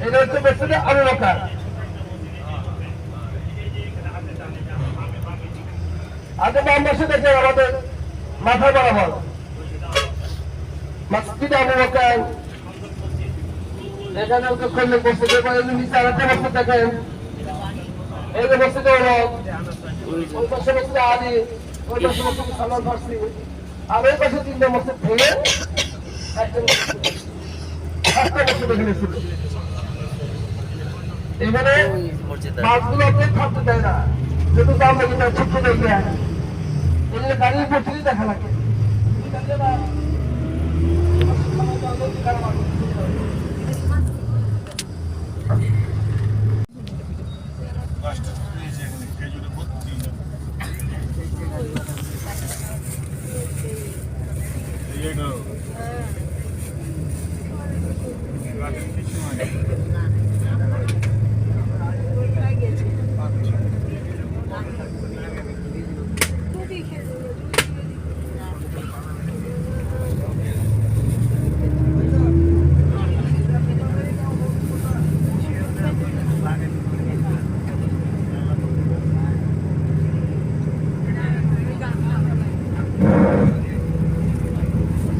এটা হচ্ছে মসজিদে আবু বকর। আগে বাম পাশে দেখে আমাদের মাথা বরাবর মসজিদে আবু বকর। এখানে খন্ডে মসজিদের নিচে আরেকটা মসজিদ দেখেন, এই যে মসজিদে ওই পাশে মসজিদে আলী, ওই পাশে মসজিদে সালমান ফার্সি, আর ওই পাশে তিনটা মসজিদ ভেঙে একটা মসজিদ এখানে ছিল। এখানে মাছগুলো আপনি থাকতে দেয় না, যেহেতু দাম লাগে তার ছোট্ট জায়গা, এই জন্য গাড়ির উপর থেকে দেখা লাগে।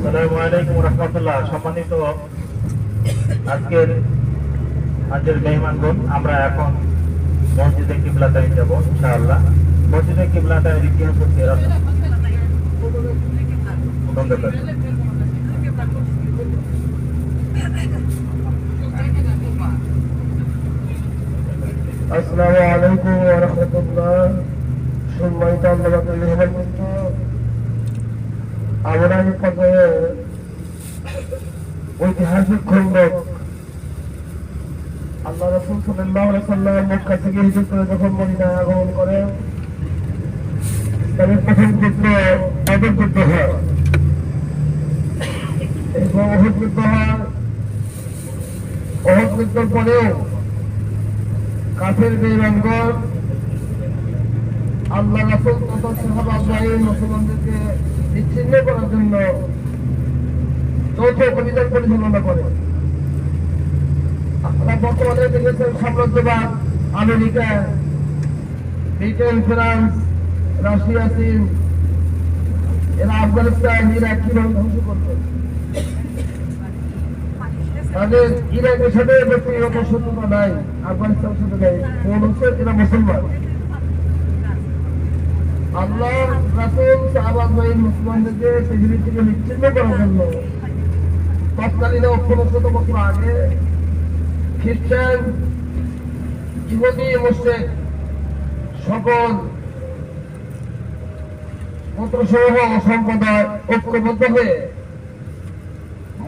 আসসালামু আলাইকুম রাহমাতুল্লাহ। সম্মানিত আজকের মেহমানগণ, আমরা এখন মসজিদে কিবলাতাইন যাব ইনশাআল্লাহ। মসজিদে কিবলাতাইনের ইতিহাস হচ্ছে আসসালামু আলাইকুম ওয়া রাহমাতুল্লাহ। সম্মানিত আল্লাহর মেহমানগণ, আমরা এই পর্যায়ে ঐতিহাসিক খন্দক আল্লাহ রাসূল সাল্লাল্লাহু আলাইহি ওয়াসাল্লাম মক্কা থেকে হিজরত করে যখন মদিনায় আগমন করেন, তাদের প্রথম যুদ্ধ বদর যুদ্ধ হয় এবং উহুদ যুদ্ধ হয়। উহুদ যুদ্ধের পরেও কাফের বেঈমানগণ আল্লাহ রাসূল তথা সাহাবা আজমাইন মুসলমানদেরকে বিচ্ছিন্ন করার জন্য চৌথ অভিযান পরিচালনা করে। আপনারা বর্তমানে দেখেছেন সাম্রাজ্যবাদ আমেরিকা, ব্রিটেন, ফ্রান্স, রাশিয়া, চীন, এরা আফগানিস্তান, ইরাক কিভাবে ধ্বংস করবে। তাদের ইরাকের সাথে ব্যক্তিগত শত্রুতা নাই, আফগানিস্তানের সাথে নাই, এরা মুসলমান। আল্লাহ রাসূল সাহাবায়ে কেরাম মুসলমানদেরকে পৃথিবী থেকে বিচ্ছিন্ন করার জন্য তৎকালীন ১৫০০ বছর আগে খ্রিস্টান, ইহুদি, মুশরিক সকল গোত্রসমূহ সম্প্রদায় ঐক্যবদ্ধ হয়ে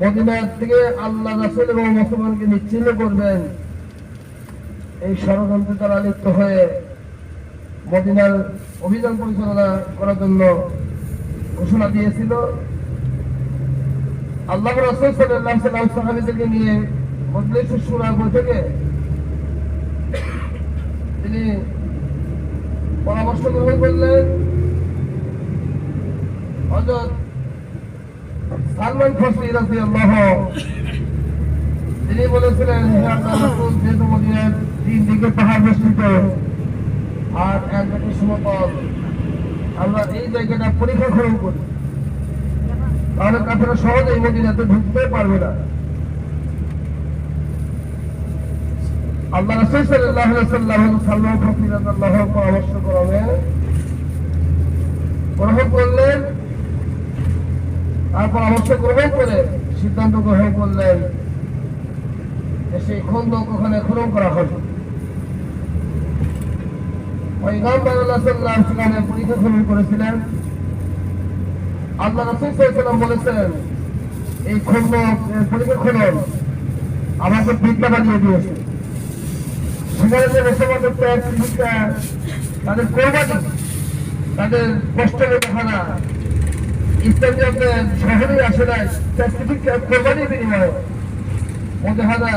মদিনা থেকে আল্লাহ রাসূল এবং মুসলমানকে বিচ্ছিন্ন করবেন, এই ষড়যন্ত্রে তারা লিপ্ত হয়ে মদিনার অভিযান পরিচালনা করার জন্য ঘোষণা দিয়েছিল। আল্লাহ রাসূল সাল্লাল্লাহু আলাইহি ওয়াসাল্লাম সাহাবীদেরকে নিয়ে মজলিসুশ শুরা বৈঠকে তিনি পরামর্শ গ্রহণ করলেন। হযরত সালমান ফার্সি রাদিয়াল্লাহু তিনি বলেছিলেন, হে আল্লাহর রাসূল, যেহেতু মদিনার 3 দিকে পাহাড় বেষ্টিত আর এক জায়গায় সমতল, আমরা এই জায়গাটা পরীক্ষা খনন করি, তাহলে কাফেররা সহজেই মদিনাতে ঢুকতে পারবে না। আল্লাহ রাসূল সাল্লাল্লাহু আলাইহি ওয়াসাল্লাম সালমান ফার্সি রাদিয়াল্লাহু পরামর্শ গ্রহণ করলেন। আর পরামর্শ গ্রহণ করে সিদ্ধান্ত গ্রহণ করলেন যে সেই খন্দক ওখানে খনন করা হবে। পয়গম্বর আল্লাহ সাল্লাল্লাহু আলাইহি ওয়াসাল্লাম পরীক্ষা খনন করেছিলেন। আল্লাহ রাসূল সাল্লাল্লাহু আলাইহি ওয়াসাল্লাম বলেছেন, এই খন্দক পরীক্ষা খনন আমাকে বিদ্যা বানিয়ে দিয়েছে। সেখানে যে মুসলমানদের ত্যাগ, তাদের কোরবানি, তাদের কষ্ট দেখানা, ইসলামী আপনার শহরেই আসে নাই স্পেসিফিক কোরবানির বিনিময়ে মুজাহাদা